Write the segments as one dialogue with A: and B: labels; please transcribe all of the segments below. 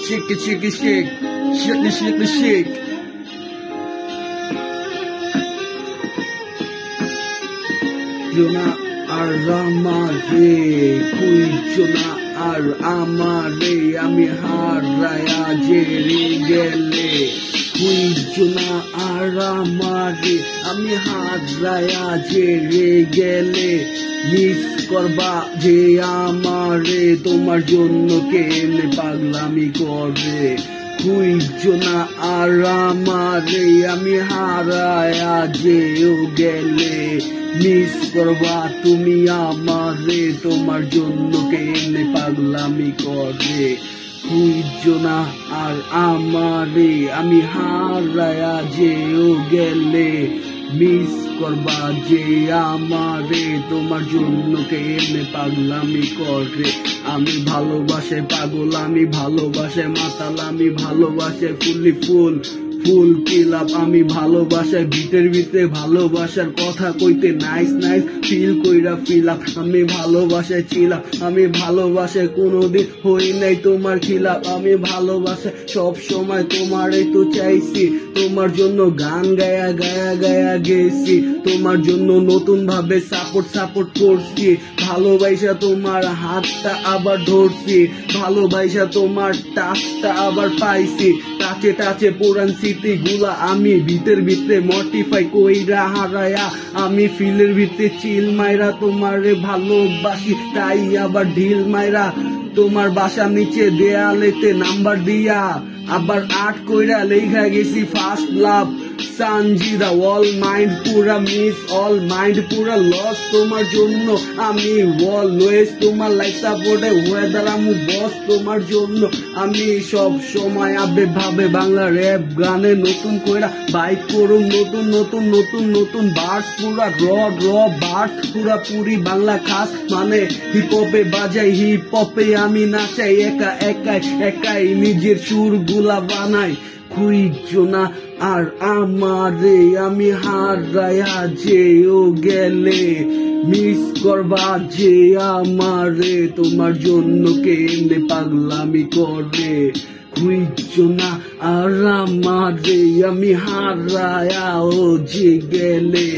A: Shake it, shake it, shake. Shake it, shake it, shake. Jona আর আমারে কুই জনা আর আমারে আমি হারায়া যে রে গেলে কুই জনা আর আমারে আমি হারায়া যে রে গেলে মিস করবা যে আমারে তোমার জন্য কেমনে পাগলামি করে কুই জনা আর আমারে আমি হারায়া যেও গেলে মিস করবা তুমি আমারে তোমার জন্য কেমনে পাগলামি করে কুইজনা আর আমারে আমি হারায়া যেও গেলে মিস করবা যে আমারে তোমার জন্য কেমনে পাগলামি করে আমি ভালোবাসে পাগল আমি ভালোবাসে মাতাল আমি ভালোবাসে ফুলি ফুল ফুল কিলাপ আমি ভালোবাসায় ভিতরে ভিতরে ভালোবাসার কথা কইতে নাইস নাইস ফিল কইরা ফিলাপ আমি ভালোবাসায় ছিলাম আমি ভালোবাসায় কোনোদিন হই নাই তোমার খিলাপ আমি ভালোবাসায় সব সময় তোমারই তো চাইছি তোমার জন্য গান গায়া গায়া গায়া গেছি তোমার জন্য নতুন ভাবে সাপোর্ট করছি ভালোবাসা তোমার হাতটা আবার ধরছি ভালোবাসা তোমার টাচটা আবার পাইছি টাচে পুরান স্মৃতি গুলা আমি ভিতরে মডিফাই কইরা হারায়া আমি ফিলের ভিতরে চিল মাইরা তোমারে ভালোবাসি তাই আবার ঢিল মাইরা তোমার বাসা নিচে দেয়ালেতে নাম্বার দিয়া আবার আট কইরা লেখা গেছি first love Sanjida all mind পুরা মিস অল মাইন্ড পুরা লস তোমার জন্য আমি অলওয়েজ তোমার লাইফ সাপোর্টে ওয়েদার আমি বস তোমার জন্য আমি সব সময় আবে ভাবে বাংলা র্যাপ গানে নতুন কইরা বাইক করুম নতুন বার্স পুরা র বার্স পুরা পুরি বাংলা খাস মানে হিপ হপে বাজাই হিপ হপে আমি নাচাই একাই নিজের সুর গুলা বানাই কুইজনা আর আমারে আমি হারায়া যেও গেলে মিস করবা যে আমারে তোমার জন্য কেমনে পাগলামি করে কুইজনা আর আমারে আমি হারায়া যে গেলে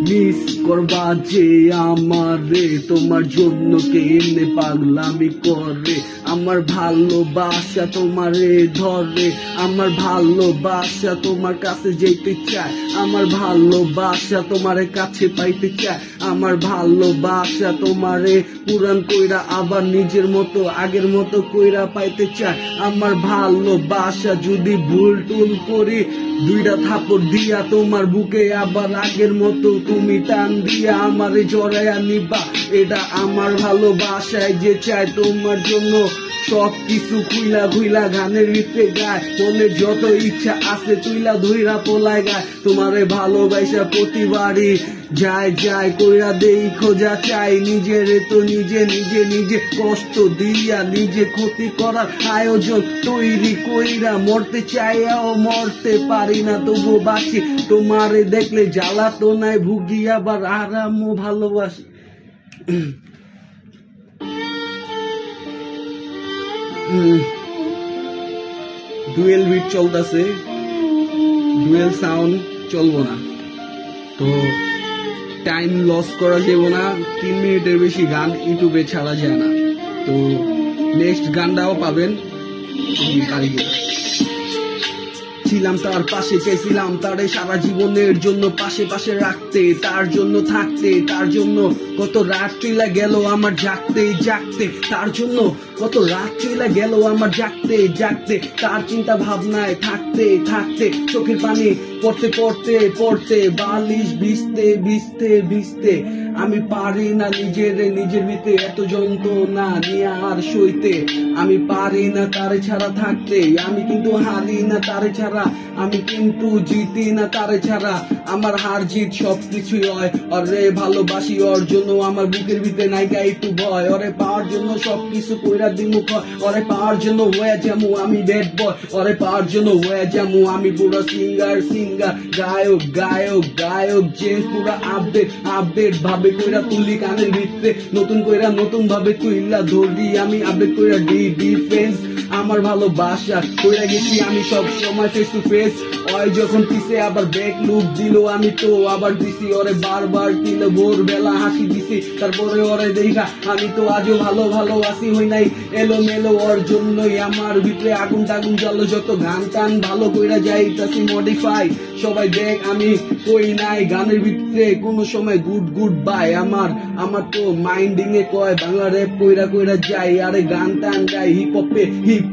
A: মিস করবা যে আমারে তোমার জন্য কেমনে পাগলামি করে আমার ভালোবাসা তোমারে ধরে আমার ভালোবাসা তোমার কাছে যেতে চায় আমার ভালোবাসা তোমার কাছে পাইতে চায় আমার ভালোবাসা তোমারে পুরান কইরা আবার নিজের মতো আগের মতো কইরা পাইতে চায় আমার ভালোবাসা যদি ভুল টুল করি দুইটা থাপড় দিয়া তোমার বুকে আবার আগের মতো তুমি টান দিয়া আমারে জড়াইয়া নিবা এটা আমার ভালোবাসায় যে চায় তোমার জন্য সব কিছু খুইলা গানের ভিতরে গায় মনে যত ইচ্ছা আছে তুইলা ধইরা পোলায় গায় তোমারে ভালোবাসা প্রতিবারই যায় কইরা দেই খোঁজা চাই নিজেরে তো নিজে কষ্ট দিয়া নিজে ক্ষতি করার আয়োজন তৈরি কইরা মরতে চাইয়াও মরতে পারি না তবু বাঁচি তোমারে দেখলে জ্বালা তো নাই ভুগি আবার আরামও ভালোবাসি ডুয়েল বিট চলতেছে ডুয়েল সাউন্ড চলবো না তো টাইম লস করা যাবে না 3 মিনিটের বেশি গান ইউটিউবে ছাড়া যায় না তো নেক্সট গানটাও পাবেন ছিলাম তার পাশে চাইছিলাম তারে সারা জীবনের জন্য পাশে রাখতে তার জন্য থাকতে তার জন্য কত রাত চইলা গেল আমার জাগতে তার জন্য কত রাত চইলা গেল আমার জাগতে তার চিন্তা ভাবনায় থাকতে চোখের পানি পড়তে বালিশ ভিজতে আমি পারি না নিজের ভিতরে এত যন্ত্রণা নিয়ে আর সইতে আমি পারি না তারে ছাড়া থাকতে আমি কিন্তু হারি না তারে ছাড়া আমি কিন্তু জিতি না তারে ছাড়া আমার হার জিত সবকিছুই হয় অরে ভালোবাসি ওর জন্য আমার বুকের ভিতরে নাইকা একটু ভয় ওরে পাওয়ার জন্য সবকিছু কইরা দিমু ওরে পাওয়ার জন্য হয়ে যামু আমি ব্যাড বয় ওরে পাওয়ার জন্য হয়ে যামু আমি পুরো সিঙ্গার সিঙ্গার গায়ক গায়ক গায়ক চেঞ্জ পুরা আপডেট ভাবে কইরা তুলি কানের ভিতরে নতুন কইরা নতুন ভাবে তুইলা ধরি আমি আপডেট কইরা ডিফেন্স আমার ভালোবাসা কইরা গেছি আমি সব সময় ফেস টু ফেস ওই যখন পিছে আবার ব্যাক লুক দিল আমি তো আবার দিছি ওরে বারবার দিল ভোরবেলা হাসি দিছি তারপরে ওরে দেখা আমি তো আজও ভালো আছি হই নাই এলো মেলো ওর জন্যই আমার ভিতরে আগুন টাগুন জ্বলো যত গান টান ভালো কইরা যাইতাছি মডিফাই সবাই দেখ আমি কই নাই গানের ভিতরে কোনো সময় গুড বাই আমার তো মাইন্ডিং এ কয় বাংলা র্যাপ কইরা যাই আরে গান টান গাই হিপ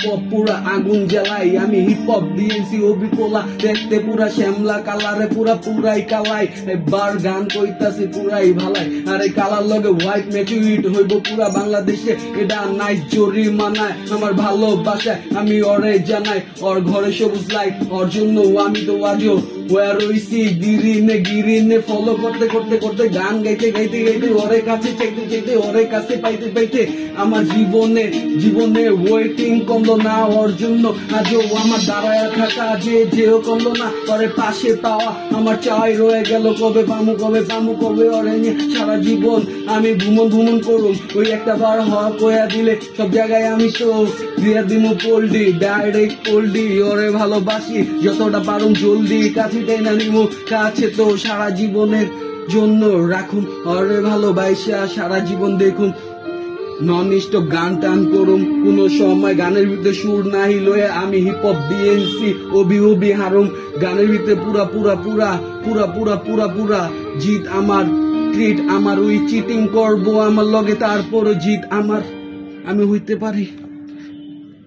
A: হপ পুরা আগুন জ্বালাই আমি হিপ হপ দিয়েছি অবিপোলা দেখতে পুরা শ্যামলা কালারে পুরাই কালাই এবার গান কইতাছি পুরাই ভালাই আরে কালার লগে হোয়াইট ম্যাচুইট হইব পুরা বাংলাদেশে এটা নাইস জরি মানায় আমার ভালোবাসায় আমি ওরে জানাই ওর ঘরে সবুজ লাইট ওর জন্য আমি তো আজও ওয়া রইছি গিরিনে ফলো করতে গান গাইতে ওরে কাছে চাইতে ওরে কাছে পাইতে আমার জীবনে ওয়েটিং কমলো না ওর জন্য আজও আমার দাঁড়ায় থাকা যেও কমলো না ওরে পাশে পাওয়া আমার চাই রয়ে গেল কবে পামু কবে ওরে নিয়ে সারা জীবন আমি ভ্রমণ করুম ওই একটা বার হওয়া কয়া দিলে সব জায়গায় আমি তো দিয়া দিমু পোল্ডি ডাইরেক্ট পোল্ডি ওরে ভালোবাসি যতটা পারুম জলদি কাছে টেনে নিমু কাছে তো সারা জীবনের জন্য রাখুন ওরে ভালোবাসা সারা জীবন দেখুন নন স্টপ গান টান করুম কোন সময় গানের ভিতরে সুর নাই লয়ে আমি হিপ হপ দিয়েছি অবি হারুম গানের ভিতরে পুরা জিত আমার ট্রিট আমার ওই চিটিং করবো আমার লগে তারপর জিত আমার আমি হইতে পারি।